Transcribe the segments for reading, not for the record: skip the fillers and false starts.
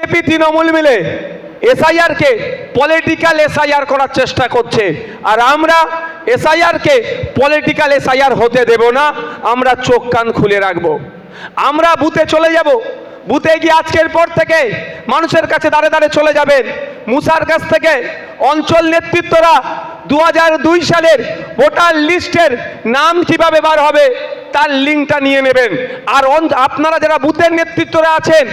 BJP Trinamool মিলে SIR কে political SIR করার চেষ্টা করছে, আর আমরা এসআইআর কে পলিটিক্যাল এসআইআর হতে দেব না। আমরা চোখ কান খুলে রাখবো। আমরা বুথে চলে যাব, বুথে গিয়ে আজকের পর থেকে মানুষের কাছে দাঁড়ে দাঁড়ে চলে যাবেন। মুসার কাছ থেকে অঞ্চল নেতৃত্বরা 2002 সালের ভোটার লিস্টের নাম কিভাবে বার হবে তার লিঙ্কটা নিয়ে নেবেন। আর আপনারা যারা বুথের নেতৃত্বরা আছেন,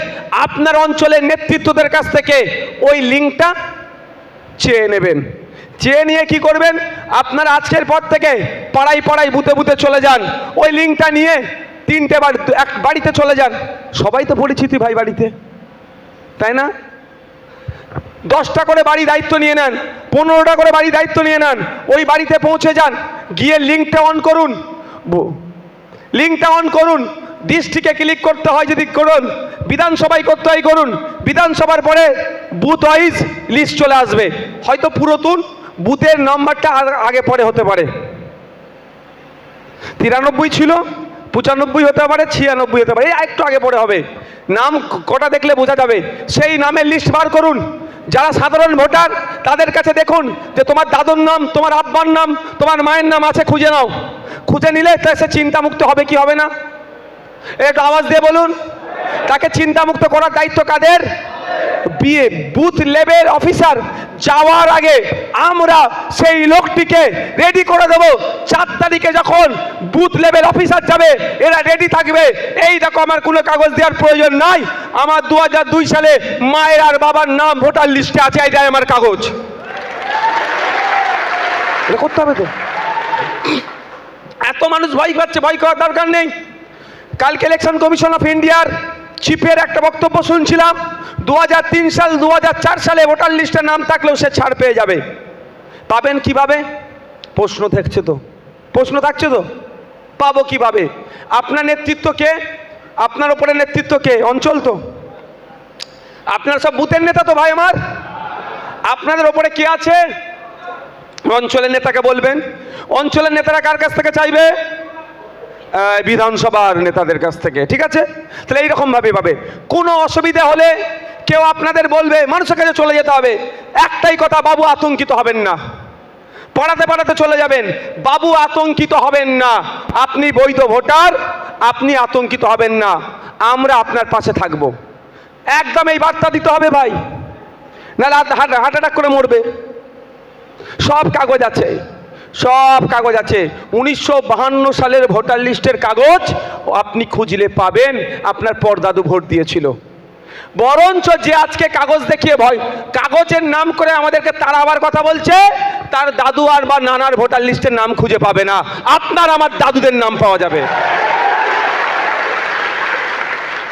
আপনার অঞ্চলের নেতৃত্বদের কাছ থেকে ওই লিঙ্কটা চেয়ে নেবেন। চেয়ে নিয়ে কি করবেন, আপনারা আজকের পর থেকে পাড়ায় পাড়ায় বুথে বুথে চলে যান। ওই লিঙ্কটা নিয়ে 3টে বাড়িতে চলে যান। সবাই তো পরিচিতি ভাই বাড়িতে, তাই না? 10টা করে বাড়ি দায়িত্ব নিয়ে নেন, 15টা করে বাড়ি দায়িত্ব নিয়ে নেন। ওই বাড়িতে পৌঁছে যান, গিয়ে লিঙ্কটা অন করুন। লিঙ্কটা অন করুন, ডিস্ট্রিক্টে ক্লিক করতে হয় যদি করুন, বিধানসভায় করতে হয় করুন। বিধানসভার পরে বুথ ওয়াইজ লিস্ট চলে আসবে। হয়তো পুরাতন বুথের নাম্বারটা আগে পরে হতে পারে, 93 ছিল, 95 হতে পারে, 96 হতে পারে, একটু আগে পরে হবে। নাম কটা দেখলে বোঝা যাবে। সেই নামের লিস্ট বার করুন। যারা সাধারণ ভোটার তাদের কাছে দেখুন যে তোমার দাদুর নাম, তোমার আব্বার নাম, তোমার মায়ের নাম আছে, খুঁজে নাও। খুঁজে নিলে সে চিন্তামুক্ত হবে কি হবে না, একটু আওয়াজ দিয়ে বলুন। তাকে চিন্তামুক্ত করার দায়িত্ব কাদের? বুথ লেভেল অফিসার যাওয়ার আগে আমরা সেই লোকটিকে রেডি করে দেব। 4 তারিখে যখন বুথ লেভেল অফিসার যাবে, এরা রেডি থাকবে। এই দেখো, আমার কোনো কাগজ দেওয়ার প্রয়োজন নাই, আমার 2002 সালে মায়ের আর বাবার নাম ভোটার লিস্টে আছে, এটাই আমার কাগজ। এটা করতে হবে তো। এত মানুষ ভয় পাচ্ছে, ভয় করার দরকার নেই। কালকে ইলেকশন কমিশন অফ ইন্ডিয়ার চিফের একটা বক্তব্য শুনছিলাম। 2003 সাল 2004 সালে ভোটার লিস্টের নাম থাকলেও সে ছাড় পেয়ে যাবে। পাবেন কিভাবে? প্রশ্ন থাকছে তো, প্রশ্ন থাকছে তো, পাবো কিভাবে? আপনার নেতৃত্ব কে? আপনার উপরে নেতৃত্ব কে? অঞ্চল তো। আপনার সব বুথের নেতা তো ভাই আমার। আপনাদের ওপরে কে আছে? অঞ্চলের নেতাকে বলবেন। অঞ্চলের নেতারা কার কাছ থেকে চাইবে? বিধানসভার নেতাদের কাছ থেকে। ঠিক আছে? তাহলে এইরকম ভাবে পাবে। কোনো অসুবিধা হলে কেউ আপনাদের বলবে, মানুষের কাছে চলে যেতে হবে। একটাই কথা, বাবু আতঙ্কিত হবেন না। পাড়াতে পাড়াতে চলে যাবেন, বাবু আতঙ্কিত হবেন না। আপনি বৈধ ভোটার, আপনি আতঙ্কিত হবেন না, আমরা আপনার পাশে থাকব। একদম এই বার্তা দিতে হবে ভাই, নাহলে হার্ট অ্যাটাক করে মরবে। সব কাগজ আছে, সব কাগজ আছে। 1952 সালের ভোটার লিস্টের কাগজ আপনি খুঁজলে পাবেন। আপনার পরদাদু ভোট দিয়েছিল। বরঞ্চ যে আজকে কাগজ দেখিয়ে ভয়, কাগজের নাম করে আমাদেরকে তাড়াবার কথা বলছে, তার দাদু আর বা নানার ভোটার লিস্টের নাম খুঁজে পাবে না, আপনার আমার দাদুদের নাম পাওয়া যাবে।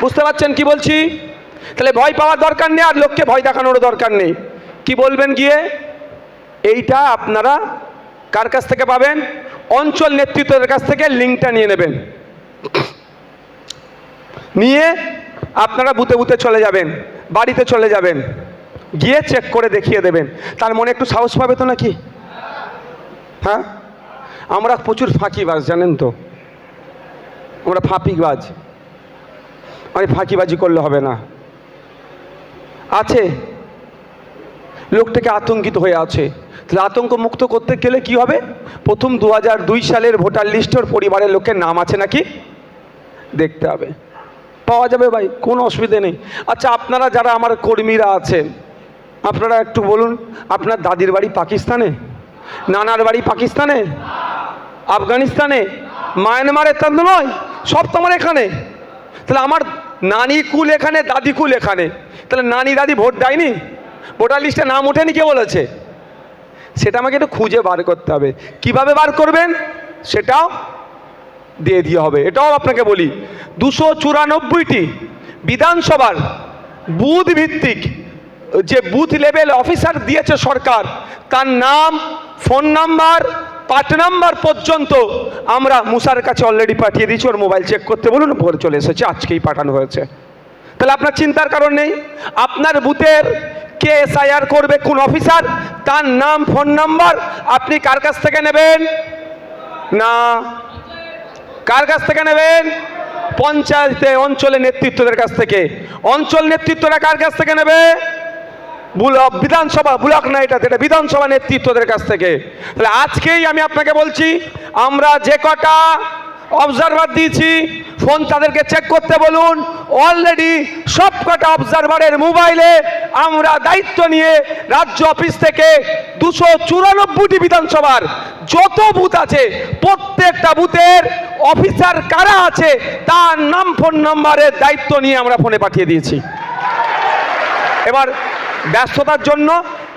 বুঝতে পারছেন কি বলছি? তাহলে ভয় পাওয়ার দরকার নেই, আর লোককে ভয় দেখানোর দরকার নেই। কি বলবেন গিয়ে? এইটা আপনারা কার কাছ থেকে পাবেন? অঞ্চল নেতৃত্বের কাছ থেকে লিঙ্কটা নিয়ে নেবেন। নিয়ে আপনারা বুথে বুথে চলে যাবেন, বাড়িতে চলে যাবেন, গিয়ে চেক করে দেখিয়ে দেবেন। তার মনে একটু সাহস পাবে তো নাকি? হ্যাঁ, আমরা প্রচুর ফাঁকিবাজ, জানেন তো, আমরা ফাঁকিবাজ। মানে ফাঁকিবাজি করলে হবে না। আছে লোকটাকে আতঙ্কিত হয়ে আছে। তাহলে আতঙ্ক মুক্ত করতে গেলে কি হবে? প্রথম 2002 সালের ভোটার লিস্টের পরিবারের লোকের নাম আছে নাকি দেখতে হবে, পাওয়া যাবে ভাই, কোনো অসুবিধে নেই। আচ্ছা, আপনারা যারা আমার কর্মীরা আছেন, আপনারা একটু বলুন, আপনার দাদির বাড়ি পাকিস্তানে, নানার বাড়ি পাকিস্তানে, আফগানিস্তানে, মায়ানমারে? তা নয়, সব তো আমার এখানে। তাহলে আমার নানি কুল এখানে, দাদি কুল এখানে। তাহলে নানি দাদি ভোট দেয়নি, ভোটার লিস্টে নাম ওঠেনি, কে বলেছে? সেটা আমাকে একটু খুঁজে বার করতে হবে। কিভাবে বার করবেন সেটাও দিয়ে দিয়ে হবে। এটাও আপনাকে বলি, 294টি বিধানসভার বুথ ভিত্তিক যে বুথ লেভেল অফিসার দিয়েছে সরকার, তার নাম, ফোন নাম্বার, পার্ট নাম্বার পর্যন্ত আমরা মুসার কাছে অলরেডি পাঠিয়ে দিয়েছি। ওর মোবাইল চেক করতে বলুন, পরে চলে এসেছে, আজকেই পাঠানো হয়েছে। তাহলে আপনার চিন্তার কারণ নেই। আপনার বুথের কে এসআইআর করবে, কোন অফিসার, তার নাম, ফোন নাম্বার আপনি কার কাছ থেকে নেবেন? না, কার কাছ থেকে নেবেন? পঞ্চায়েতে অঞ্চলের নেতৃত্বদের কাছ থেকে। অঞ্চল নেতৃত্বরা কার কাছ থেকে নেবে? বিধানসভা, ব্লক না, এটা বিধানসভা নেতৃত্বদের কাছ থেকে। তাহলে আজকেই আমি আপনাকে বলছি, আমরা যে কটা অবজারভার দিয়েছি, ফোন তাদেরকে চেক করতে বলুন। অলরেডি সব কটা অবজারভারের মোবাইলে আমরা দায়িত্ব নিয়ে রাজ্য অফিস থেকে 294টি বিধানসভার যত বুথ আছে, প্রত্যেকটা বুথের অফিসার কারা আছে তার নাম, ফোন নাম্বারের দায়িত্ব নিয়ে আমরা ফোনে পাঠিয়ে দিয়েছি। এবার ব্যস্ততার জন্য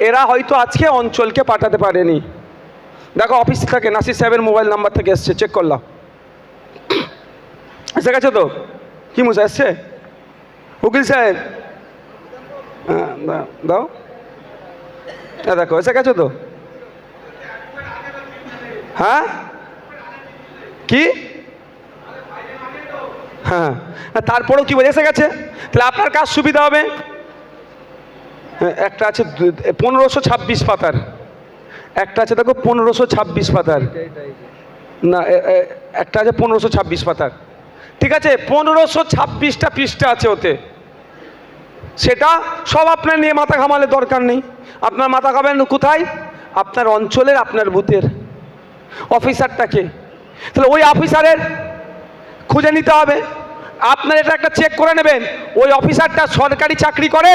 এরা হয়তো আজকে অঞ্চলকে পাঠাতে পারেনি। দেখো অফিস থেকে নাসির সাহেবের মোবাইল নাম্বার থেকে এসছে, চেক করলাম, এসে গেছে তো? কি মুসা এসছে? উকিল সাহেব দাও, দেখো এসে গেছে তো? হ্যাঁ কি? হ্যাঁ, তারপরেও কি বলে এসে গেছে? তাহলে আপনার কাজ সুবিধা হবে। একটা আছে 1526 পাতার, একটা আছে দেখো 1526 পাতার, না একটা আছে 1526 পাতার। ঠিক আছে, 1526টা পৃষ্ঠা আছে ওতে। সেটা সব আপনার নিয়ে মাথা ঘামালে দরকার নেই। আপনার মাথা ঘামাবেন কোথায়? আপনার অঞ্চলের, আপনার বুথের অফিসারটাকে। তাহলে ওই অফিসারের খুঁজে নিতে হবে। আপনার এটা একটা চেক করে নেবেন, ওই অফিসারটা সরকারি চাকরি করে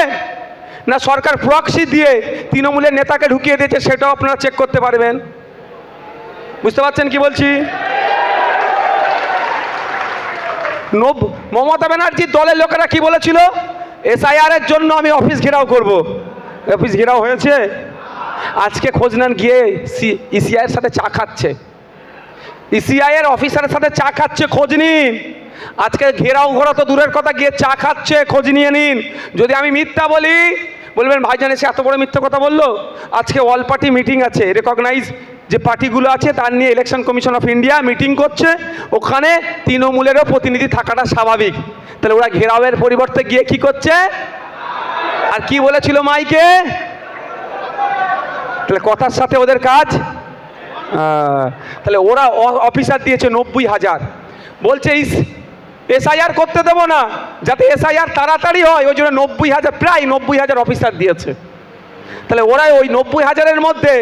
না সরকার প্রক্সি দিয়ে তৃণমূলের নেতাকে ঢুকিয়ে দিয়েছে, সেটাও আপনারা চেক করতে পারবেন। বুঝতে পারছেন কি বলছি? মমতা ব্যানার্জির দলের লোকেরা কি বলেছিল? SIR এর জন্য আমি অফিস ঘেরাও করব। অফিস ঘেরাও হয়েছে? আজকে খোঁজ নেন গিয়ে, ECI এর সাথে চা খাচ্ছে, ECI এর অফিসারের সাথে চা খাচ্ছে, খোঁজ নিন। আজকে ঘেরাও ঘোরা তো দূরের কথা, গিয়ে চা খাচ্ছে, খোঁজ নিয়ে নিন। যদি আমি মিথ্যা বলি বলবেন ভাইজান এসে এত বড় মিথ্যা কথা বললো। আজকে অল পার্টি মিটিং আছে, রেকগনাইজ যে পার্টিগুলো আছে তার নিয়ে election commission of India meeting করছে, ওখানে তৃণমূলেরও প্রতিনিধি থাকাটা স্বাভাবিক। তাহলে ওরা ঘেরাওয়ের পরিবর্তে গিয়ে কি করছে? আর কি বলেছিল মাইকে? তাহলে কথার সাথে ওদের কাজ। তাহলে ওরা অফিসার দিয়েছে 90,000, বলছে SIR করতে দেবো না, যাতে SIR তাড়াতাড়ি হয়, ওই জন্য 90,000, প্রায় 90,000 অফিসার দিয়েছে। তাহলে ওরা ওই 90,000-এর মধ্যে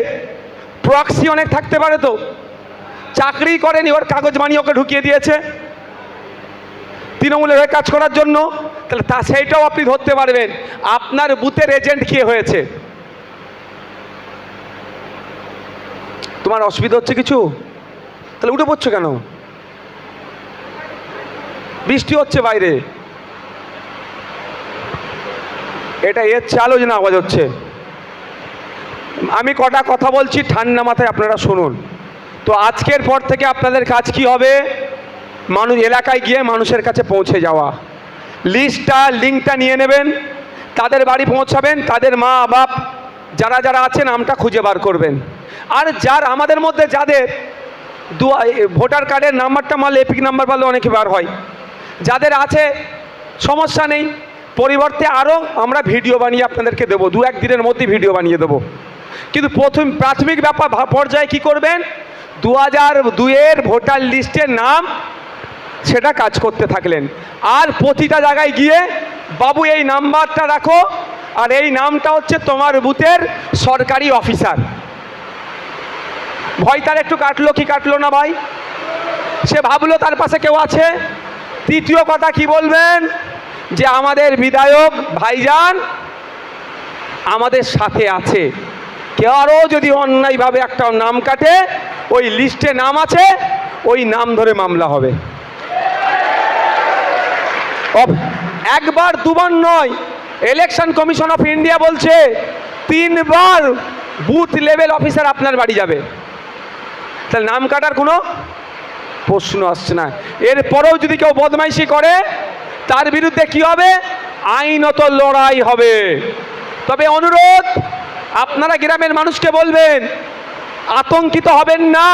প্রক্সি অনেক থাকতে পারে, তো চাকরি করেনি, ওর কাগজ বানিয়ে ওকে ঢুকিয়ে দিয়েছে তৃণমূলের হয়ে কাজ করার জন্য। তাহলে সেইটাও আপনি ধরতে পারবেন, আপনার বুথের এজেন্ট কে হয়েছে। তোমার অসুবিধা হচ্ছে কিছু? তাহলে উঠে পড়ছো কেন? বৃষ্টি হচ্ছে বাইরে, এটা এর আলোচনা আওয়াজ হচ্ছে। আমি কটা কথা বলছি ঠান্ডা মাথায় আপনারা শুনুন। তো আজকের পর থেকে আপনাদের কাজ কি হবে? মানুষ এলাকায় গিয়ে মানুষের কাছে পৌঁছে যাওয়া, লিঙ্কটা নিয়ে নেবেন, তাদের বাড়ি পৌঁছাবেন, তাদের মা বাপ যারা যারা আছে নামটা খুঁজে বার করবেন। আর যার আমাদের মধ্যে যাদের ভোটার কার্ডের নাম্বারটা মারলে, এপিক নাম্বার পারলে অনেকে বার হয়, যাদের আছে সমস্যা নেই, পরিবর্তে আরও আমরা ভিডিও বানিয়ে আপনাদেরকে দেবো, 2-1 দিনের মধ্যে ভিডিও বানিয়ে দেবো। কিন্তু প্রাথমিক পর্যায়ে কি করবেন? 2002-এর ভোটার লিস্টের নাম সেটা কাজ করতে থাকলেন। আর প্রতিটা জায়গায় গিয়ে বাবু এই নাম্বারটা রাখো, আর এই নামটা হচ্ছে তোমার বুথের সরকারি অফিসার। ভয় তার একটু কাটলো কি কাটলো না ভাই? সে ভাবলো তার পাশে কেউ আছে। তৃতীয় কথা কি বলবেন? যে আমাদের বিধায়ক ভাইজান আমাদের সাথে আছে, কেউ আরও যদি অন্যায়ভাবে একটা নাম কাটে, ওই লিস্টে নাম আছে, ওই নাম ধরে মামলা হবে। একবার দুবার নয়, ইলেকশন কমিশন অফ ইন্ডিয়া বলছে 3 বার বুথ লেভেল অফিসার আপনার বাড়ি যাবে। তাহলে নাম কাটার কোনো প্রশ্ন আসছে না। এরপরেও যদি কেউ বদমাইশি করে, তার বিরুদ্ধে কি হবে? আইনত লড়াই হবে। তবে অনুরোধ, আপনারা গ্রামের মানুষকে বলবেন, আতঙ্কিত হবেন না,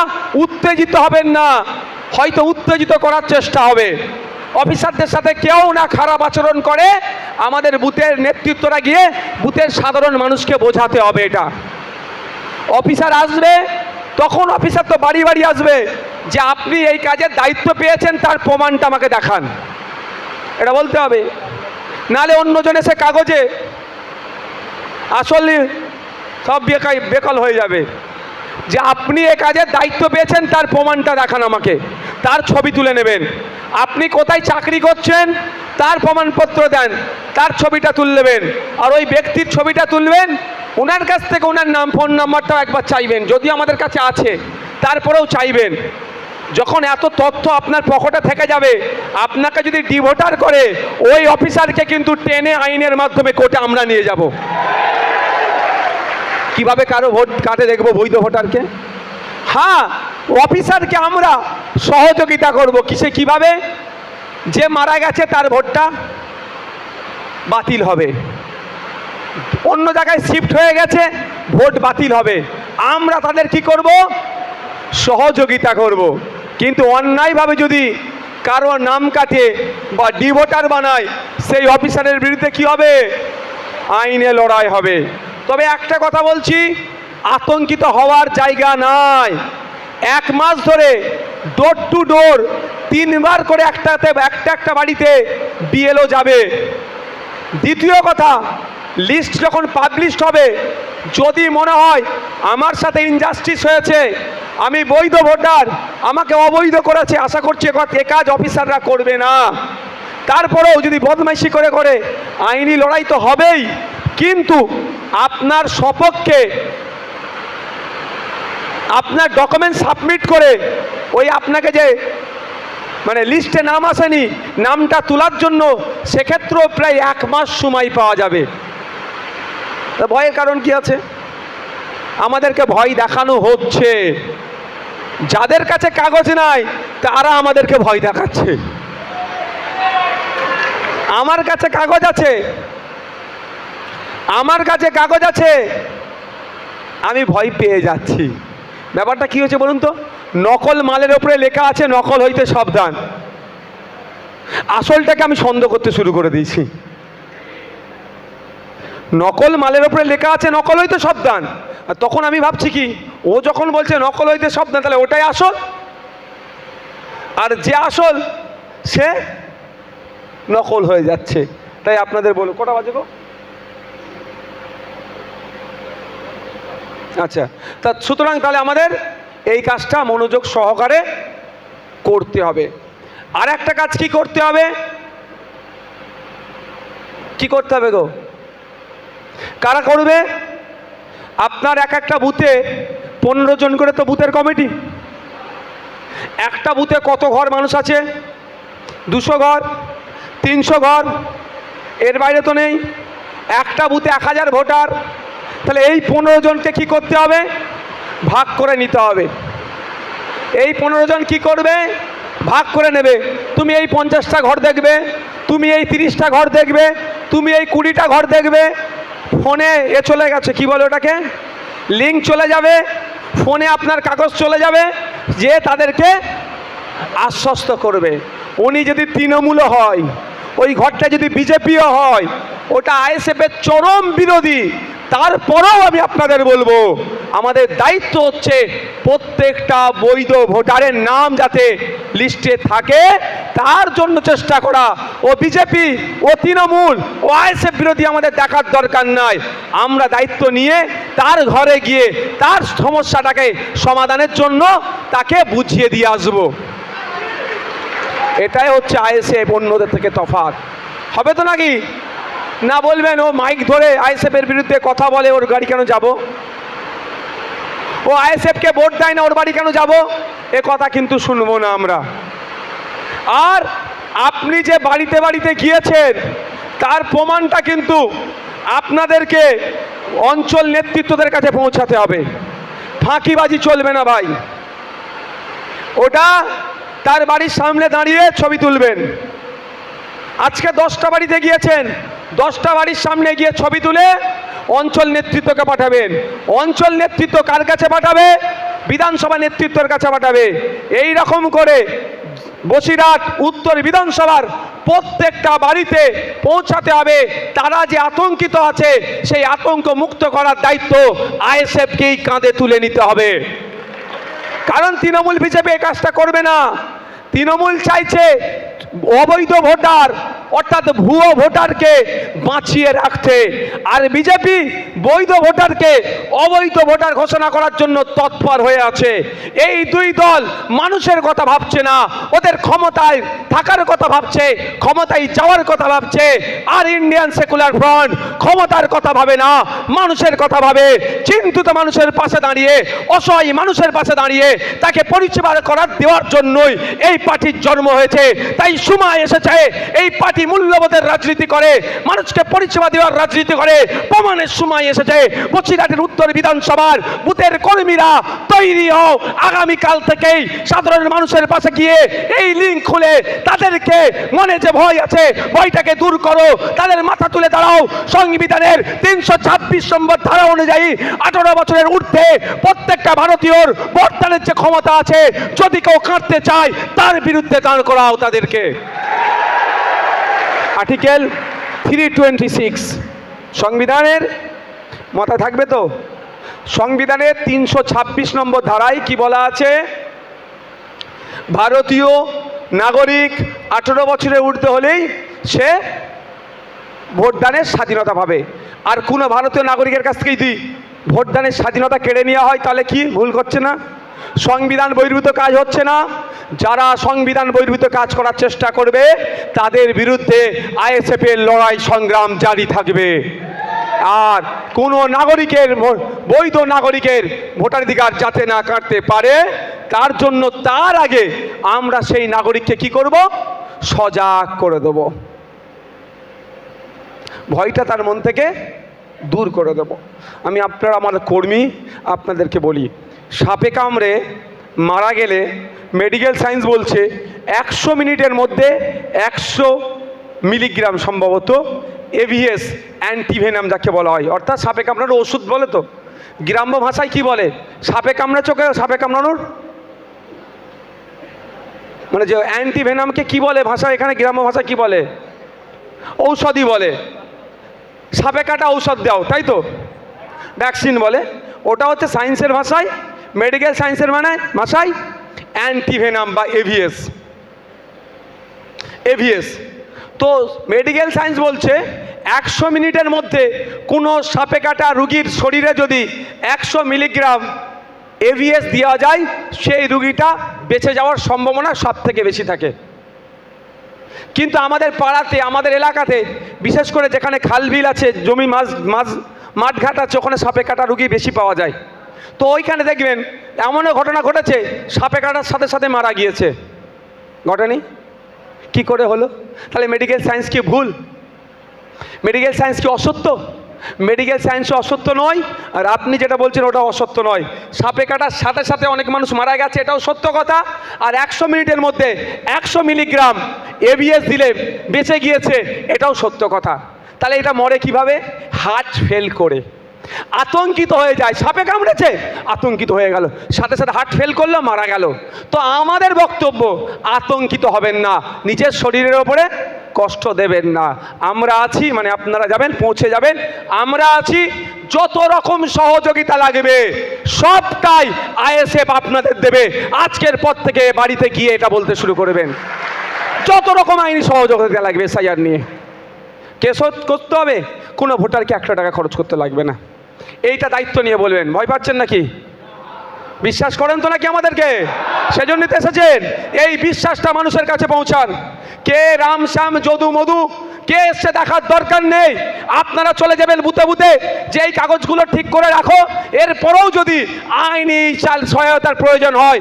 উত্তেজিত হবেন না। হয়তো উত্তেজিত করার চেষ্টা হবে, অফিসারদের সাথে কেউ না খারাপ আচরণ করে, আমাদের বুথের নেতৃত্বরা গিয়ে বুথের সাধারণ মানুষকে বোঝাতে হবে। এটা অফিসার আসবে, তখন অফিসার তো বাড়ি বাড়ি আসবে, যে আপনি এই কাজের দায়িত্ব পেয়েছেন, তার প্রমাণটা আমাকে দেখান। এটা বলতে হবে, নালে অন্যজন এসে কাগজে আসলে সব বেকাল হয়ে যাবে। যে আপনি এ কাজের দায়িত্ব পেয়েছেন তার প্রমাণটা দেখান আমাকে, তার ছবি তুলে নেবেন। আপনি কোথায় চাকরি করছেন তার প্রমাণপত্র দেন, তার ছবিটা তুলে নেবেন। আর ওই ব্যক্তির ছবিটা তুলবেন, ওনার কাছ থেকে ওনার নাম ফোন নাম্বারটাও একবার চাইবেন, যদি আমাদের কাছে আছে তারপরেও চাইবেন। যখন এত তথ্য আপনার পকেটে থেকে যাবে, আপনাকে যদি ডিভোটার করে ওই অফিসারকে কিন্তু টেনে আইনের মাধ্যমে কোর্টে আমরা নিয়ে যাব। কিভাবে কারো ভোট কাটে দেখবো বৈধ ভোটারকে? হ্যাঁ, অফিসারকে আমরা সহযোগিতা করব। কিসে? কিভাবে? যে মারা গেছে তার ভোটটা বাতিল হবে, অন্য জায়গায় শিফট হয়ে গেছে, ভোট বাতিল হবে। আমরা তাদের কি করব? সহযোগিতা করব। কিন্তু অন্যায়ভাবে যদি কারো নাম কাটে বা ডিভোটার বানায়, সেই অফিসারের বিরুদ্ধে কি হবে? আইনে লড়াই হবে। তবে একটা কথা বলছি, আতঙ্কিত হওয়ার জায়গা নাই। 1 মাস ধরে ডোর টু ডোর 3 বার করে একটা বাড়িতে বিএলও যাবে। দ্বিতীয় কথা, লিস্ট যখন পাবলিশড হবে, যদি মনে হয় আমার সাথে ইনজাস্টিস হয়েছে, আমি বৈধ ভোটার, আমাকে অবৈধ করেছে, আশা করছি এ কাজ অফিসাররা করবে না। তারপরেও যদি বদমাইশি করে করে আইনি লড়াই তো হবেই, কিন্তু আপনার সপক্ষে আপনার ডকুমেন্ট সাবমিট করে ওই আপনাকে যে লিস্টে নাম আসেনি, নামটা তোলার জন্য সেক্ষেত্রেও প্রায় 1 মাস সময় পাওয়া যাবে। ভয়ের কারণ কি আছে? আমাদেরকে ভয় দেখানো হচ্ছে। যাদের কাছে কাগজ নাই তারা আমাদেরকে ভয় দেখাচ্ছে। আমার কাছে কাগজ আছে, আমার কাছে কাগজ আছে, আমি ভয় পেয়ে যাচ্ছি। ব্যাপারটা কি হচ্ছে বলুন তো? নকল মালের ওপরে লেখা আছে নকল হইতে সাবধান, আসলটাকে আমি সন্দেহ করতে শুরু করে দিয়েছি। নকল মালের ওপরে লেখা আছে নকল হইতে সাবধান, আর তখন আমি ভাবছি কি, ও যখন বলছে নকল হইতে সাবধান, তাহলে ওটাই আসল, আর যে আসল সে নকল হয়ে যাচ্ছে। তাই আপনাদের বলো, কটা বাজে গো? আচ্ছা, তা সুতরাং তাহলে আমাদের এই কাজটা মনোযোগ সহকারে করতে হবে। আর একটা কাজ কি করতে হবে? কি করতে হবে গো? কারা করবে? আপনার একটা বুথে 15 জন করে তো বুথের কমিটি। একটা বুথে কত ঘর মানুষ আছে? 200 ঘর, 300 ঘর, এর বাইরে তো নেই। একটা বুথে 1000 ভোটার। তাহলে এই 15 জনকে কি করতে হবে? ভাগ করে নিতে হবে। এই 15 জন কি করবে? ভাগ করে নেবে। তুমি এই 50টা ঘর দেখবে, তুমি এই 30টা ঘর দেখবে, তুমি এই 20টা ঘর দেখবে। ফোনে চলে গেছে, কি বলে ওটাকে, লিঙ্ক চলে যাবে, ফোনে আপনার কাগজ চলে যাবে, যে তাদেরকে আশ্বস্ত করবে। উনি যদি তৃণমূল হয়, ওই ঘরটা যদি বিজেপিও হয়, ওটা আইএসএফের চরম বিরোধী, তারপরেও আমি আপনাদের বলবো, আমাদের দায়িত্ব হচ্ছে প্রত্যেকটা বৈধ ভোটারের নাম যাতে লিস্টে থাকে তার জন্য চেষ্টা করা। ও বিজেপি, ও তৃণমূল, ও আইএসএফ বিরোধী আমাদের দেখার দরকার নাই। আমরা দায়িত্ব নিয়ে তার ঘরে গিয়ে তার সমস্যাটাকে সমাধানের জন্য তাকে বুঝিয়ে দিয়ে আসবো। এটাই হচ্ছে আইএসএফ অন্যদের থেকে তফাৎ। হবে তো নাকি? না বলবেন ও মাইক ধরে আইএসএফের বিরুদ্ধে কথা বলে, ওর গাড়ি কেন যাব? ও আইএসএফকে ভোট দেয় না, ওর বাড়ি কেন যাব? এ কথা কিন্তু শুনবো না আমরা। আর আপনি যে বাড়িতে বাড়িতে গিয়েছেন তার প্রমাণটা কিন্তু আপনাদেরকে অঞ্চল নেতৃত্বদের কাছে পৌঁছাতে হবে। ফাঁকিবাজি চলবে না ভাই। ওটা তার বাড়ির সামনে দাঁড়িয়ে ছবি তুলবেন। আজকে 10টা বাড়িতে গিয়েছেন, 10টা বাড়ির সামনে গিয়ে ছবি তুলে অঞ্চল নেতৃত্বকে পাঠাবেন। অঞ্চল নেতৃত্ব কার কাছে পাঠাবে? বিধানসভা নেতৃত্বের কাছে পাঠাবে। এই রকম করে বসিরহাট উত্তর বিধানসভার প্রত্যেকটা বাড়িতে পৌঁছাতে হবে। তারা যে আতঙ্কিত আছে সেই আতঙ্ক মুক্ত করার দায়িত্ব আইএসএফকেই কাঁধে তুলে নিতে হবে। কারণ তৃণমূল বিজেপি এই কাজটা করবে না। তৃণমূল চাইছে অবৈধ ভোটার অর্থাৎ ভুয়ো ভোটারকে বাঁচিয়ে রাখতে, আর বিজেপি বৈধ ভোটারকে অবৈধ ভোটার ঘোষণা করার জন্য তৎপর হয়ে আছে। এই দুই দল মানুষের কথা ভাবছে না, ওদের ক্ষমতায় থাকার কথা ভাবছে, ক্ষমতায় যাওয়ার কথা ভাবছে। আর ইন্ডিয়ান সেকুলার ফ্রন্ট ক্ষমতার কথা ভাবে না, মানুষের কথা ভাবে। চিন্তিত মানুষের পাশে দাঁড়িয়ে, অসহায় মানুষের পাশে দাঁড়িয়ে তাকে পরিষেবা করার দেওয়ার জন্যই এই পার্টির জন্ম হয়েছে। তাই সময় এসেছে এই পার্টি মূল্যবোধের রাজনীতি করে, মানুষকে পরিষেবা দেওয়ার রাজনীতি করে। প্রমাণের সময় এসেছে। বসিরহাটের উত্তর বিধানসভার বুথের কর্মীরা তৈরি হও, আগামীকাল থেকেই সাধারণ মানুষের পাশে গিয়ে এই লিঙ্ক খুলে তাদেরকে মনে যে ভয় আছে ভয়টাকে দূর করো, তাদের মাথা তুলে দাঁড়াও। সংবিধানের 326 নম্বর ধারা অনুযায়ী 18 বছরের ঊর্ধ্বে প্রত্যেকটা ভারতীয়র ভোটদানের যে ক্ষমতা আছে, যদি কেউ কাটতে চায় তার বিরুদ্ধে দাঁড় করাও তাদেরকে। আর্টিকেল 326 সংবিধানের মাথায় থাকবে তো। সংবিধানের 326 নম্বর ধারায় কি বলা আছে? ভারতীয় নাগরিক 18 বছরের ঊর্ধ্বে হলেই সে ভোটদানের স্বাধীনতা পাবে। আর কোনো ভারতীয় নাগরিকের কাছ থেকে যদি ভোটদানের স্বাধীনতা কেড়ে নেওয়া হয় তাহলে কি ভুল করছে না? সংবিধান বহির্ভূত কাজ হচ্ছে না? যারা সংবিধান বহির্ভূত কাজ করার চেষ্টা করবে তাদের বিরুদ্ধে আইএসএফ এর লড়াই সংগ্রাম জারি থাকবে। আর কোনো নাগরিকের, বৈধ নাগরিকের ভোটাধিকার যাতে না কাটতে পারে তার জন্য তার আগে আমরা সেই নাগরিককে কি করব? সজাগ করে দেব, ভয়টা তার মন থেকে দূর করে দেব। আমি আপনারা আমার কর্মী আপনাদেরকে বলি, সাপে কামড়ে মারা গেলে মেডিকেল সায়েন্স বলছে 100 মিনিটের মধ্যে 100 মিলিগ্রাম সম্ভবত এভিএস অ্যান্টিভেনাম যাকে বলা হয়, অর্থাৎ সাপে কামড়ানোর ওষুধ বলে। তো গ্রাম্য ভাষায় কি বলে? সাপে কামড়া চোখে সাপে কামড়ানোর মানে যে অ্যান্টিভেনামকে কি বলে ভাষা, এখানে গ্রাম্য ভাষা কি বলে? ঔষধই বলে। সাপে কাটা ঔষধ দাও, তাই তো, ভ্যাকসিন বলে। ওটা হচ্ছে সায়েন্সের ভাষায়, মেডিকেল সায়েন্সের ভাষায় অ্যান্টিভেনাম বা এভিএস। এভিএস তো মেডিকেল সায়েন্স বলছে 100 মিনিটের মধ্যে কোনো সাপে কাটা রুগীর শরীরে যদি 100 মিলিগ্রাম এভিএস দেওয়া যায় সেই রুগীটা বেঁচে যাওয়ার সম্ভাবনা সব থেকে বেশি থাকে। কিন্তু আমাদের পাড়াতে, আমাদের এলাকাতে, বিশেষ করে যেখানে খালবিল আছে, জমি মাঠঘাট আছে, ওখানে সাপে কাটা রুগী বেশি পাওয়া যায়। তো ওইখানে দেখবেন এমনও ঘটনা ঘটেছে সাপে কাটার সাথে সাথে মারা গিয়েছে। ঘটেনি? কি করে হলো? তাহলে মেডিকেল সায়েন্স কি ভুল? মেডিকেল সায়েন্স কি অসত্য? মেডিকেল সায়েন্সও অসত্য নয়, আর আপনি যেটা বলছেন ওটাও অসত্য নয়। সাপে কাটার সাথে সাথে অনেক মানুষ মারা গেছে, এটাও সত্য কথা। আর 100 মিনিটের মধ্যে 100 মিলিগ্রাম এভিএস দিলে বেঁচে গিয়েছে, এটাও সত্য কথা। তাহলে এটা মরে কিভাবে? হার্ট ফেল করে। আতঙ্কিত হয়ে যায়, সাপে কামড়েছে, আতঙ্কিত হয়ে গেল, সাথে সাথে হার্ট ফেল করলো, মারা গেল। তো আমাদের বক্তব্য, আতঙ্কিত হবেন না, নিজের শরীরের ওপরে কষ্ট দেবেন না। আমরা আছি, মানে আপনারা যাবেন, পৌঁছে যাবেন, আমরা আছি। যত রকম সহযোগিতা লাগবে সবটাই আইএসএফ আপনাদের দেবে। আজকের পর থেকে বাড়িতে গিয়ে এটা বলতে শুরু করবেন। যত রকম আইনি সহযোগিতা লাগবে এসআইআর নিয়ে, কেস করতে হবে, কোনো ভোটারকে 1 টাকা খরচ করতে লাগবে না। এইটা দায়িত্ব নিয়ে বলবেন। ভয় পাচ্ছেন নাকি? বিশ্বাস করেন তো নাকি আমাদেরকে? সেজন্যই তো এসেছেন। এই বিশ্বাসটা মানুষের কাছে পৌঁছান। কে রাম শ্যাম যদু মধু কে এসছে দেখার দরকার নেই। আপনারা চলে যাবেন বুথে বুথে, যে এই কাগজগুলো ঠিক করে রাখো। এরপরেও যদি আইনি সহায়তার প্রয়োজন হয়,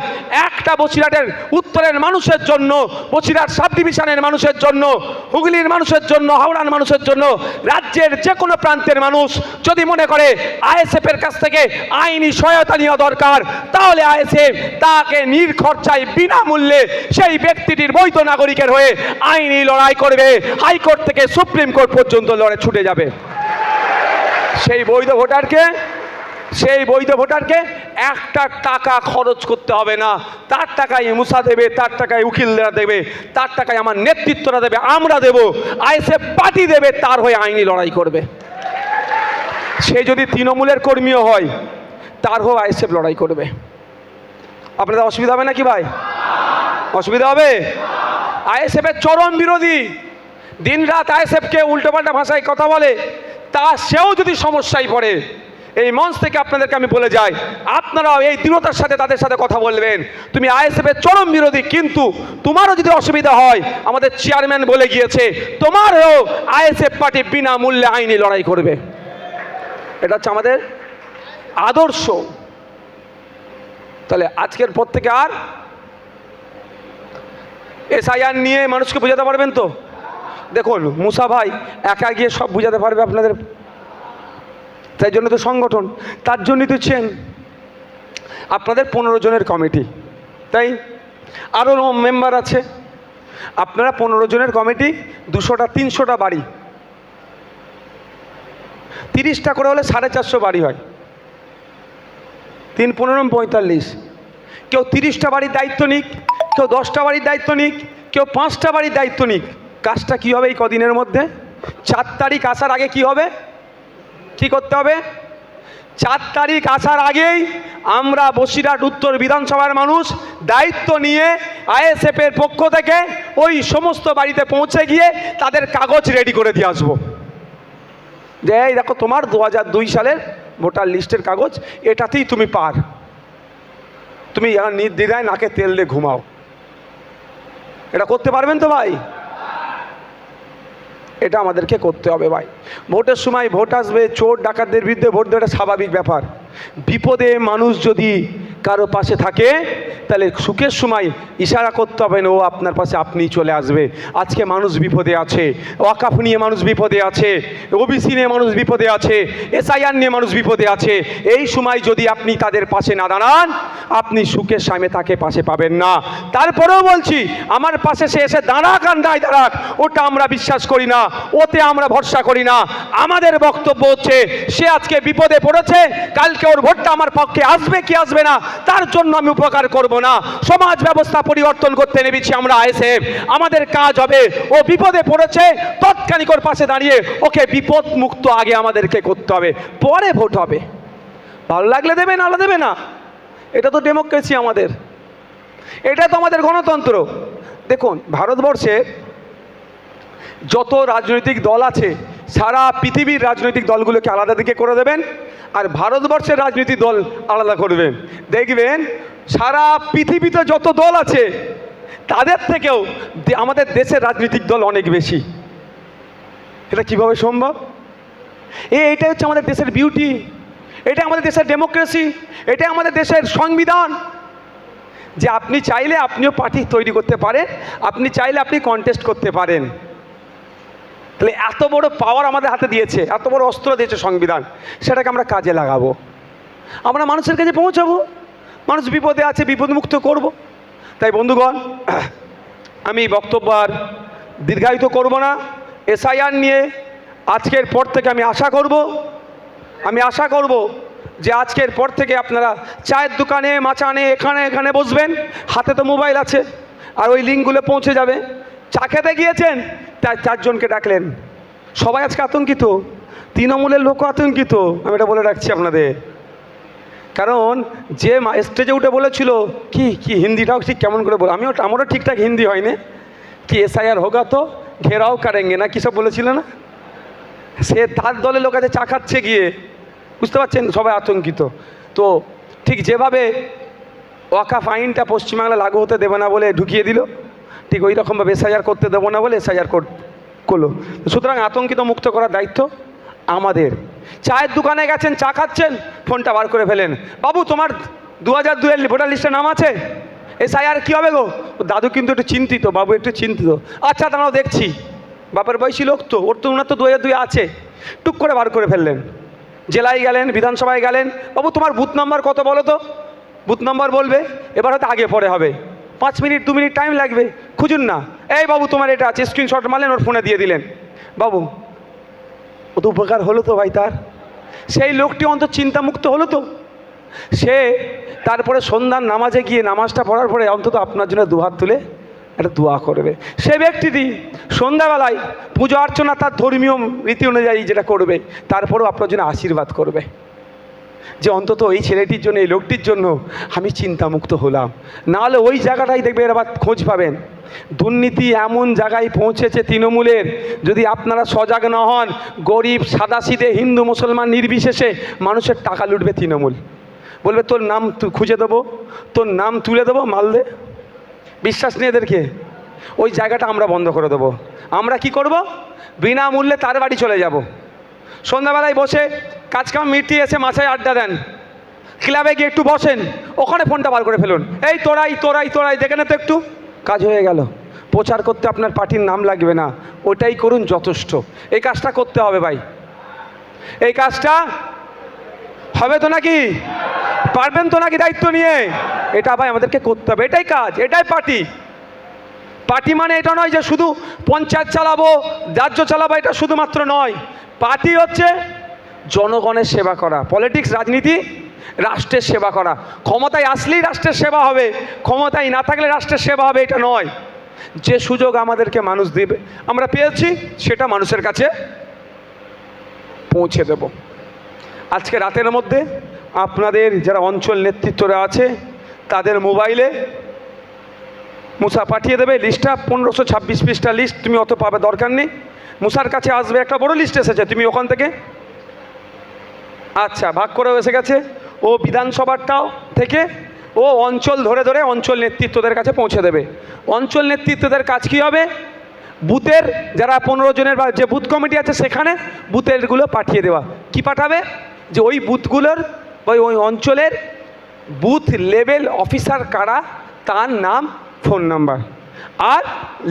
একটা বসিরহাটের উত্তরের মানুষের জন্য, বসিরহাট সাব ডিভিশনের মানুষের জন্য, হুগলির মানুষের জন্য, হাওড়ার মানুষের জন্য, রাজ্যের যে কোনো প্রান্তের মানুষ যদি মনে করে আইএসএফের কাছ থেকে আইনি সহায়তা নেওয়া দরকার, তাহলে আইএসএফ তাকে নির্খরচায় বিনামূল্যে সেই ব্যক্তিটির বৈধ নাগরিকের হয়ে আইনি লড়াই করবে। হাইকোর্ট থেকে সুপ্রিম কোর্ট পর্যন্ত লড়ে ছুটে যাবে। সেই বৈধ ভোটারকে 1 টাকা খরচ করতে হবে না। তার টাকায় মুসা দেবে, তার টাকায় উকিলরা দেবে, তার টাকায় আমার নেতৃত্বরা দেবে, আমরা দেব, আইএসএফ পার্টি দেবে, তার হয়ে আইনি লড়াই করবে। সে যদি তৃণমূলের কর্মীও হয়, তার হয়ে আইএসএফ লড়াই করবে। আপনাদের অসুবিধা হবে নাকি ভাই? অসুবিধা হবে? আইএসএফের চরম বিরোধী, দিনরাত আইএসএফকে উল্টোপাল্টা ভাষায় কথা বলে, তা সেও যদি সমস্যায় পড়ে, এই মঞ্চ থেকে আপনাদেরকে আমি বলে যাই, আপনারাও এই দৃঢ়তার সাথে তাদের সাথে কথা বলবেন। তুমি আইএসএফের চরম বিরোধী, কিন্তু তোমারও যদি অসুবিধা হয়, আমাদের চেয়ারম্যান বলে গিয়েছে, তোমারও আইএসএফ পার্টি বিনামূল্যে আইনি লড়াই করবে। এটা হচ্ছে আমাদের আদর্শ। তাহলে আজকের পর থেকে আর এসআইআর নিয়ে মানুষকে বোঝাতে পারবেন তো? দেখুন, মুসা ভাই একা গিয়ে সব বোঝাতে পারবে আপনাদের, তাই জন্য তো সংগঠন, তার জন্যই তো চেন আপনাদের 15 জনের কমিটি, তাই আরও মেম্বার আছে। আপনারা 15 জনের কমিটি, 200টা 300টা বাড়ি, 30টা করে হলে 450 বাড়ি হয়, 3 15 45। কেউ 30টা বাড়ির দায়িত্ব নিক, কেউ 10টা বাড়ির দায়িত্ব নিক, কেউ 5টা বাড়ির দায়িত্ব নিক। কাজটা কী হবে এই কদিনের মধ্যে? 4 তারিখ আসার আগে কি হবে, কি করতে হবে? 4 তারিখ আসার আগেই আমরা বসিরহাট উত্তর বিধানসভার মানুষ দায়িত্ব নিয়ে আইএসএফের পক্ষ থেকে ওই সমস্ত বাড়িতে পৌঁছে গিয়ে তাদের কাগজ রেডি করে দিয়ে আসবো, যে এই দেখো তোমার 2002 সালের ভোটার লিস্টের কাগজ, এটাতেই তুমি পার, তুমি নির্দ্বিধায় নাকে তেল দিয়ে ঘুমাও। এটা করতে পারবেন তো ভাই? এটা আমাদেরকে করতে হবে ভাই। ভোটের সময় ভোট আসবে, চোর ডাকাতদের বিরুদ্ধে ভোট দেওয়াটা স্বাভাবিক ব্যাপার। বিপদে মানুষ যদি কারো পাশে থাকে, তাহলে সুখের সময় ইশারা করতে হবে না, ও আপনার পাশে আপনিই চলে আসবে। আজকে মানুষ বিপদে আছে, ওয়াকাফ নিয়ে মানুষ বিপদে আছে, ওবিসি নিয়ে মানুষ বিপদে আছে, এসআইআর নিয়ে মানুষ বিপদে আছে। এই সময় যদি আপনি তাদের পাশে না দাঁড়ান, আপনি সুখের সময় তাকে পাশে পাবেন না। তারপরেও বলছি, আমার পাশে সে এসে দাঁড়াক আর নাই দাঁড়াক, ওটা আমরা বিশ্বাস করি না, ওতে আমরা ভরসা করি না। আমাদের বক্তব্য হচ্ছে, সে আজকে বিপদে পড়েছে, কালকে ওর ভোটটা আমার পক্ষে আসবে কি আসবে না, তার জন্য আমি উপকার করব না। সমাজ ব্যবস্থা পরিবর্তন করতে নেমেছি আমরা আইএসএফ। আমাদের কাজ হবে, ও বিপদে পড়েছে, তৎক্ষণিক ওর পাশে দাঁড়িয়ে ওকে বিপদ মুক্ত আগে আমাদেরকে করতে হবে, পরে ভোট হবে। ভালো লাগলে দেবে, না দেবে না। এটা তো ডেমোক্রেসি আমাদের, এটা তো আমাদের গণতন্ত্র। দেখুন, ভারতবর্ষে যত রাজনৈতিক দল আছে, সারা পৃথিবীর রাজনৈতিক দলগুলোকে আলাদা দিকে করে দেবেন, আর ভারতবর্ষের রাজনৈতিক দল আলাদা করবেন। দেখবেন সারা পৃথিবীতে যত দল আছে, তাদের থেকেও আমাদের দেশের রাজনৈতিক দল অনেক বেশি। এটা কিভাবে সম্ভব? এইটাই হচ্ছে আমাদের দেশের বিউটি, এটা আমাদের দেশের ডেমোক্রেসি, এটা আমাদের দেশের সংবিধান। যে আপনি চাইলে আপনিও পার্টি তৈরি করতে পারেন, আপনি চাইলে আপনি কন্টেস্ট করতে পারেন। তাহলে এত বড় পাওয়ার আমাদের হাতে দিয়েছে, এত বড় অস্ত্র দিয়েছে সংবিধান, সেটাকে আমরা কাজে লাগাবো, আমরা মানুষের কাছে পৌঁছাবো, মানুষ বিপদে আছে বিপদমুক্ত করব। তাই বন্ধুগণ, আমি বক্তব্য আর দীর্ঘায়িত করব না। এসআইআর নিয়ে আজকের পর থেকে আমি আশা করব যে আজকের পর থেকে আপনারা চায়ের দোকানে, মাচানে, এখানে বসবেন, হাতে তো মোবাইল আছে, আর ওই লিঙ্কগুলো পৌঁছে যাবে। চা খেতে গিয়েছেন, তাই 4 জনকে ডাকলেন, সবাই আজকে আতঙ্কিত, তৃণমূলের লোকও আতঙ্কিত, আমি এটা বলে রাখছি আপনাদের। কারণ যে স্টেজে উঠে বলেছিল কি হিন্দিটাও ঠিক কেমন করে বলে, আমারও ঠিকঠাক হিন্দি হয়নি, কি এসআইআর হোগা তো ঘেরাও কারেঙ্গে না কী সব বলেছিল না, সে তার দলের লোক আছে চা খাচ্ছে গিয়ে, বুঝতে পারছেন, সবাই আতঙ্কিত। তো ঠিক যেভাবে ওয়াকাফ আইনটা পশ্চিমবাংলা লাগু হতে দেবে না বলে ঢুকিয়ে দিল, ঠিক ওই রকমভাবে এসআইআর করতে দেবো না বলে এসআইআর করলো। সুতরাং আতঙ্কিত মুক্ত করার দায়িত্ব আমাদের। চায়ের দোকানে গেছেন, চা খাচ্ছেন, ফোনটা বার করে ফেলেন, বাবু তোমার 2002 ভোটার লিস্টে নাম আছে, এসআইআর কী হবে গো? দাদু কিন্তু একটু চিন্তিত, বাবু একটু চিন্তিত, আচ্ছা দাঁড়াও দেখছি, বাপের বয়সী লোক তো, ওনার তো 2002 আছে, টুক করে বার করে ফেললেন। জেলায় গেলেন, বিধানসভায় গেলেন, বাবু তোমার বুথ নাম্বার কত বলো তো, বুথ নাম্বার বলবে, এবার হয়তো আগে পরে হবে, 5 মিনিট 2 মিনিট টাইম লাগবে, খুঁজুন না, এই বাবু তোমার এটা আছে, স্ক্রিনশট মারলেন, ওর ফোনে দিয়ে দিলেন, বাবু ও তো উপকার হলো তো ভাই তার, সেই লোকটি অন্তত চিন্তামুক্ত হলো তো। সে তারপরে সন্ধ্যার নামাজে গিয়ে নামাজটা পড়ার পরে অন্তত আপনার জন্য দুহাত তুলে একটা দোয়া করবে। সে ব্যক্তিটি সন্ধ্যাবেলায় পুজো অর্চনা তার ধর্মীয় রীতি অনুযায়ী যেটা করবে, তারপরেও আপনার জন্য আশীর্বাদ করবে যে অন্তত এই ছেলেটির জন্য, এই লোকটির জন্য আমি চিন্তামুক্ত হলাম। নাহলে ওই জায়গাটাই দেখবে এর আবার খোঁজ পাবেন, দুর্নীতি এমন জায়গায় পৌঁছেছে তৃণমূলের, যদি আপনারা সজাগ না হন, গরিব সাদাসিধে হিন্দু মুসলমান নির্বিশেষে মানুষের টাকা লুটবে তৃণমূল। বলবে তোর নাম খুঁজে দেবো, তোর নাম তুলে দেবো, মালদে। বিশ্বাস নেই এদেরকে। ওই জায়গাটা আমরা বন্ধ করে দেবো। আমরা কি করব? বিনামূল্যে তার বাড়ি চলে যাব। সন্ধ্যাবেলায় বসে কাজকাম মিটিয়ে এসে মাথায় আড্ডা দেন, ক্লাবে গিয়ে একটু বসেন, ওখানে ফোনটা বার করে ফেলুন, এই তোরাই দেখে না তো একটু, কাজ হয়ে গেল। প্রচার করতে আপনার পার্টির নাম লাগবে না, ওটাই করুন যথেষ্ট। এই কাজটা করতে হবে ভাই, এই কাজটা হবে তো নাকি? পারবেন তো নাকি দায়িত্ব নিয়ে? এটা ভাই আমাদেরকে করতে হবে, এটাই কাজ, এটাই পার্টি। পার্টি মানে এটা নয় যে শুধু পঞ্চায়েত চালাবো, রাজ্য চালাবো, এটা শুধুমাত্র নয়। পার্টি হচ্ছে জনগণের সেবা করা। পলিটিক্স, রাজনীতি রাষ্ট্রের সেবা করা। ক্ষমতায় আসলেই রাষ্ট্রের সেবা হবে, ক্ষমতায় না থাকলে রাষ্ট্রের সেবা হবে, এটা নয়। যে সুযোগ আমাদেরকে মানুষ দেবে, আমরা পেয়েছি, সেটা মানুষের কাছে পৌঁছে দেব। আজকে রাতের মধ্যে আপনাদের যারা অঞ্চল নেতৃত্বরা আছে তাদের মোবাইলে মুসা পাঠিয়ে দেবে লিস্টটা, 1526 পৃষ্ঠা লিস্ট। তুমি অত পাবে দরকার নেই, মুসার কাছে আসবে, একটা বড় লিস্ট এসেছে, তুমি ওখান থেকে আচ্ছা ভাগ করেও এসে গেছে। ও বিধানসভাটাও থেকে ও অঞ্চল ধরে ধরে অঞ্চল নেতৃত্বদের কাছে পৌঁছে দেবে। অঞ্চল নেতৃত্বদের কাজ কী হবে? বুথের যারা 15 জনের বা যে বুথ কমিটি আছে সেখানে বুথেরগুলো পাঠিয়ে দেওয়া। কি পাঠাবে? যে ওই বুথগুলোর ওই অঞ্চলের বুথ লেভেল অফিসার কারা, তার নাম, ফোন নাম্বার, আর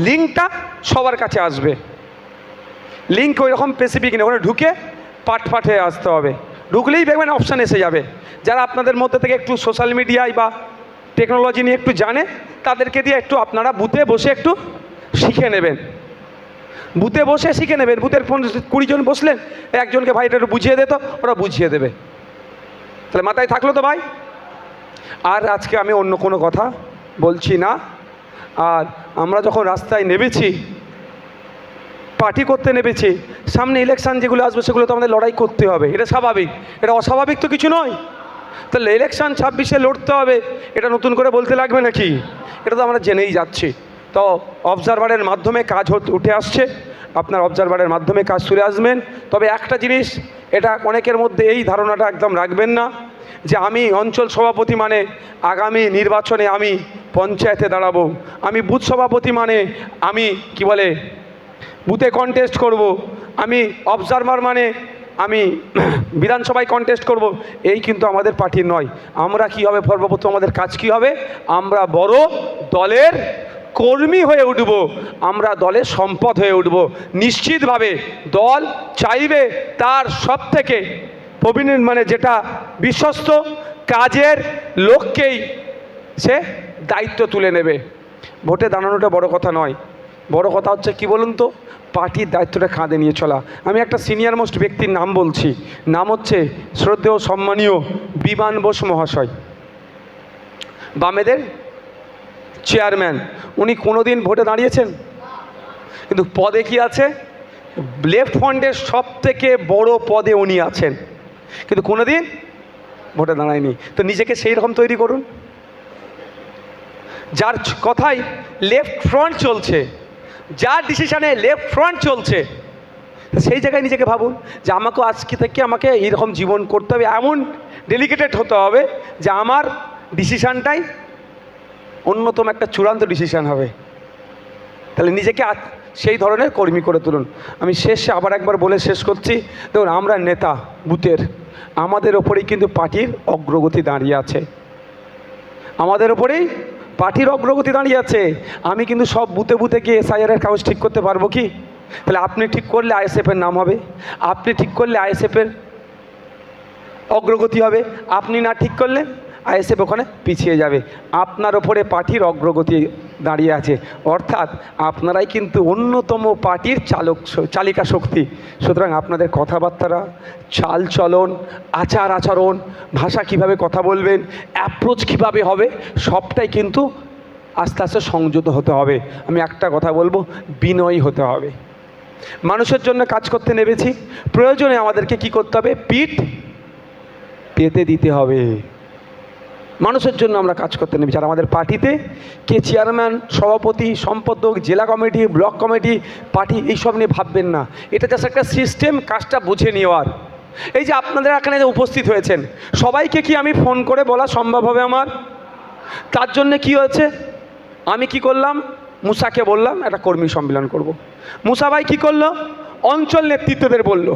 লিঙ্কটা সবার কাছে আসবে। লিঙ্ক ওই রকম স্পেসিফিক নেই, ওখানে ঢুকে পাঠ হয়ে আসতে হবে। ঢুকলেই দেখবেন অপশান এসে যাবে। যারা আপনাদের মধ্যে থেকে একটু সোশ্যাল মিডিয়ায় বা টেকনোলজি নিয়ে একটু জানে, তাদেরকে দিয়ে একটু আপনারা বুথে বসে একটু শিখে নেবেন। বুথে বসে শিখে নেবেন। বুথের 20 জন বসলেন, একজনকে ভাই এটা একটু বুঝিয়ে দে, তো ওরা বুঝিয়ে দেবে। তাহলে মাথায় থাকলো তো ভাই। আর আজকে আমি অন্য কোনো কথা বলছি না। আর আমরা যখন রাস্তায় নেমেছি, পার্টি করতে নেমেছি, সামনে ইলেকশান যেগুলো আসবে সেগুলো তো আমাদের লড়াই করতে হবে, এটা স্বাভাবিক, এটা অস্বাভাবিক তো কিছু নয়। তাহলে ইলেকশান 26-এ লড়তে হবে, এটা নতুন করে বলতে লাগবে নাকি? এটা তো আমরা জেনেই যাচ্ছি। তো অবজারভারের মাধ্যমে কাজ উঠে আসছে, আপনার অবজারভারের মাধ্যমে কাজ চলে আসবেন। তবে একটা জিনিস, এটা অনেকের মধ্যে এই ধারণাটা একদম রাখবেন না যে আমি অঞ্চল সভাপতি মানে আগামী নির্বাচনে আমি পঞ্চায়েতে দাঁড়াবো, আমি বুথ সভাপতি মানে আমি কি বলে বুথে কন্টেস্ট করব, আমি অবজারভার মানে আমি বিধানসভায় কন্টেস্ট করব। এই কিন্তু আমাদের পার্টির নয়। আমরা কি হবে, সর্বপ্রথম আমাদের কাজ কি হবে? আমরা বড় দলের কর্মী হয়ে উঠব, আমরা দলের সম্পদ হয়ে উঠব। নিশ্চিতভাবে দল চাইবে তার সব থেকে প্রবীণ মানে যেটা বিশ্বস্ত কাজের লোককেই সে দায়িত্ব তুলে নেবে। ভোটে দাঁড়ানোটা বড় কথা নয়, বড় কথা হচ্ছে কি বলুন তো, পার্টির দায়িত্বটা কাঁধে নিয়ে চলা। আমি একটা সিনিয়র মোস্ট ব্যক্তির নাম বলছি, নাম হচ্ছে শ্রদ্ধেয় সম্মানীয় বিমান বোস মহাশয়, বামেদের চেয়ারম্যান। উনি কোনোদিন ভোটে দাঁড়িয়েছেন? কিন্তু পদে কি আছে? লেফট ফ্রন্টের সব থেকে বড় পদে উনি আছেন, কিন্তু কোনোদিন ভোটে দাঁড়ায়নি। তো নিজেকে সেই রকম তৈরি করুন, যার কথাই লেফট ফ্রন্ট চলছে, যার ডিসিশানে লেফট ফ্রন্ট চলছে, সেই জায়গায় নিজেকে ভাবুন যে আমাকেও আজকে থেকে আমাকে এইরকম জীবন করতে হবে, এমন ডেলিকেটেড হতে হবে যে আমার ডিসিশানটাই অন্যতম একটা চূড়ান্ত ডিসিশান হবে। তাহলে নিজেকে সেই ধরনের কর্মী করে তুলুন। আমি শেষে আবার একবার বলে শেষ করছি, দেখুন আমরা নেতা বুথের, আমাদের ওপরেই কিন্তু পার্টির অগ্রগতি দাঁড়িয়ে আছে, আমাদের ওপরেই পার্টির অগ্রগতি দাঁড়িয়ে আছে। আমি কিন্তু সব বুথে বুথে গিয়ে এসআইআরের কাগজ ঠিক করতে পারবো কি? তাহলে আপনি ঠিক করলে আইএসএফের নাম হবে, আপনি ঠিক করলে আইএসএফের অগ্রগতি হবে, আপনি না ঠিক করলে আইএসএফ ওখানে পিছিয়ে যাবে। আপনার ওপরে পার্টির অগ্রগতি দাঁড়িয়ে আছে, অর্থাৎ আপনারাই কিন্তু অন্যতম পার্টির চালিকা শক্তি। সুতরাং আপনাদের কথাবার্তা, চাল চলন, আচার আচরণ, ভাষা কিভাবে কথা বলবেন, অ্যাপ্রোচ কিভাবে হবে, সবটাই কিন্তু আস্তে আস্তে সংযত হতে হবে। আমি একটা কথা বলবো, বিনয়ী হতে হবে। মানুষের জন্য কাজ করতে নেমেছি, প্রয়োজনে আমাদেরকে কি করতে হবে? পিঠ পেতে দিতে হবে। মানুষের জন্য আমরা কাজ করতে নেমেছি। আর আমাদের পার্টিতে কে চেয়ারম্যান, সভাপতি, সম্পাদক, জেলা কমিটি, ব্লক কমিটি, পার্টি এইসব নিয়ে ভাববেন না। এটা জাস্ট একটা সিস্টেম, কাজটা বুঝে নেওয়ার। এই যে আপনাদের এখানে যে উপস্থিত হয়েছেন সবাইকে কি আমি ফোন করে বলা সম্ভব হবে আমার? তার জন্য কি হয়েছে, আমি কি করলাম, মুসাকে বললাম একটা কর্মী সম্মেলন করব। মুসা ভাই কী করলো, অঞ্চল নেতৃত্বদের বলল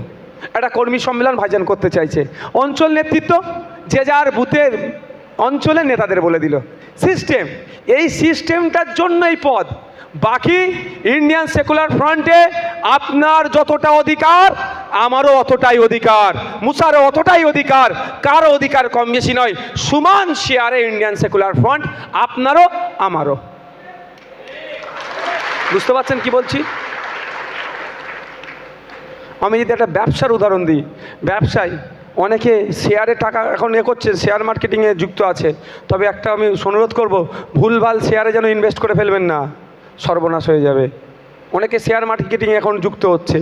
একটা কর্মী সম্মেলন ভাইজান করতে চাইছে। অঞ্চল নেতৃত্ব যে যার বুথের অঞ্চলের নেতাদের বলে দিল। সিস্টেম, এই সিস্টেমটার জন্যই পদ। বাকি ইন্ডিয়ান সেকুলার ফ্রন্টে আপনার যতটা অধিকার আমারও অতটাই অধিকার, মুসারও অতটাই অধিকার, কারো অধিকার কম বেশি নয়, সমান শেয়ারে ইন্ডিয়ান সেকুলার ফ্রন্ট আপনারও আমারও। বুঝতে পারছেন কি বলছি? আমি যদি একটা ব্যবসার উদাহরণ দিই, ব্যবসায় অনেকে শেয়ারে টাকা এখন করছে, শেয়ার মার্কেটিংয়ে যুক্ত আছে, তবে একটা আমি অনুরোধ করব, ভুলভাল শেয়ারে যেন ইনভেস্ট করে ফেলবেন না, সর্বনাশ হয়ে যাবে। অনেকে শেয়ার মার্কেটিংয়ে এখন যুক্ত হচ্ছে,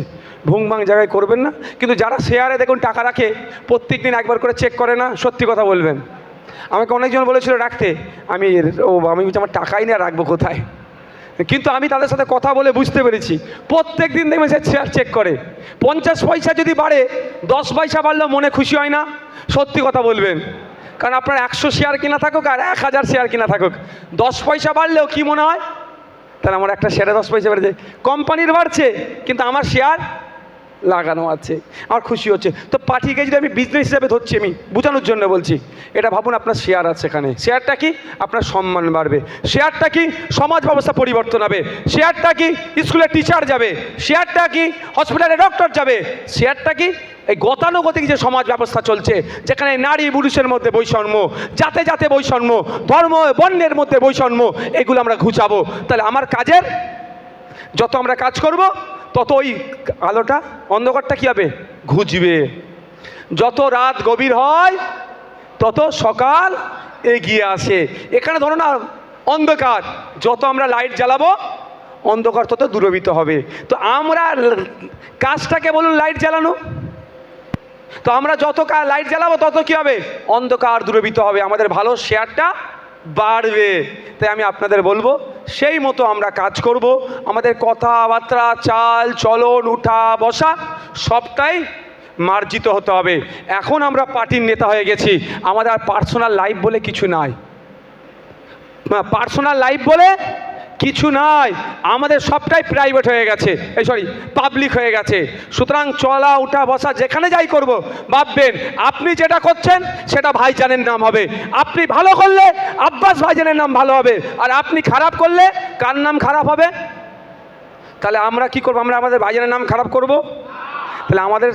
ভুংভাং জায়গায় করবেন না। কিন্তু যারা শেয়ারে দেখুন টাকা রাখে, প্রত্যেক দিন একবার করে চেক করে না, সত্যি কথা বলবেন। আমাকে অনেকজন বলেছিল রাখতে, আমি আমার টাকাই না, রাখবো কোথায়? কিন্তু আমি তাদের সাথে কথা বলে বুঝতে পেরেছি প্রত্যেক দিন দেখবেন সে শেয়ার চেক করে। 50 পয়সা যদি বাড়ে, 10 পয়সা বাড়লেও মনে খুশি হয় না? সত্যি কথা বলবেন। কারণ আপনার 100 শেয়ার কিনা থাকুক আর 1000 শেয়ার কিনা থাকুক, 10 পয়সা বাড়লেও কি মনে হয়, তাহলে আমার একটা শেয়ারে 10 পয়সা বেড়েছে, কোম্পানির বাড়ছে কিন্তু আমার শেয়ার লাগানো আছে, আমার খুশি হচ্ছে। তো পার্টিকে যদি আমি বিজনেস হিসাবে ধরছি, আমি বোঝানোর জন্য বলছি, এটা ভাবুন আপনার শেয়ার আছে এখানে। শেয়ারটা কি? আপনার সম্মান বাড়বে। শেয়ারটা কি? সমাজ ব্যবস্থা পরিবর্তন হবে। শেয়ারটা কি? স্কুলের টিচার যাবে। শেয়ারটা কি? হসপিটালে ডক্টর যাবে। শেয়ারটা কি? এই গতানুগতিক যে সমাজ ব্যবস্থা চলছে, যেখানে নারী পুরুষের মধ্যে বৈষম্য, জাতে জাতে বৈষম্য, ধর্ম বর্ণের মধ্যে বৈষম্য, এগুলো আমরা ঘুচাবো। তাহলে আমার কাজের যত আমরা কাজ করব তত ওই আলোটা, অন্ধকারটা কী হবে? ঘুচবে। যত রাত গভীর হয় তত সকাল এগিয়ে আসে। এখানে ধরো না অন্ধকার, যত আমরা লাইট জ্বালাবো অন্ধকার তত দূরীভূত হবে। তো আমরা কাজটাকে বলুন লাইট জ্বালানো, তো আমরা যত লাইট জ্বালাবো তত কী হবে? অন্ধকার দূরীভূত হবে, আমাদের ভালো শেয়ারটা বাড়বে। তাই আমি আপনাদের বলবো সেই মতো আমরা কাজ করব। আমাদের কথাবার্তা, চাল চলন, উঠা বসা সবটাই মার্জিত হতে হবে। এখন আমরা পার্টির নেতা হয়ে গেছি, আমাদের আর পার্সোনাল লাইফ বলে কিছু নাই। পার্সোনাল লাইফ বলে কিছু নাই, আমাদের সবটাই প্রাইভেট হয়ে গেছে, পাবলিক হয়ে গেছে। সুতরাং চলা উঠা বসা যেখানে যাই করব, ভাববেন আপনি যেটা করছেন সেটা ভাইজানের নাম হবে। আপনি ভালো করলে আব্বাস ভাইজানের নাম ভালো হবে, আর আপনি খারাপ করলে কার নাম খারাপ হবে? তাহলে আমরা কি করব? আমরা আমাদের ভাইজানের নাম খারাপ করব? তাহলে আমাদের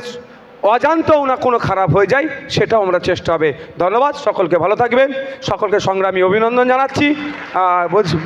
অজান্তেও না কোনো খারাপ হয়ে যায়, সেটাও আমরা চেষ্টা হবে। ধন্যবাদ, সকলকে ভালো থাকবেন, সকলকে সংগ্রামী অভিনন্দন জানাচ্ছি। বলছি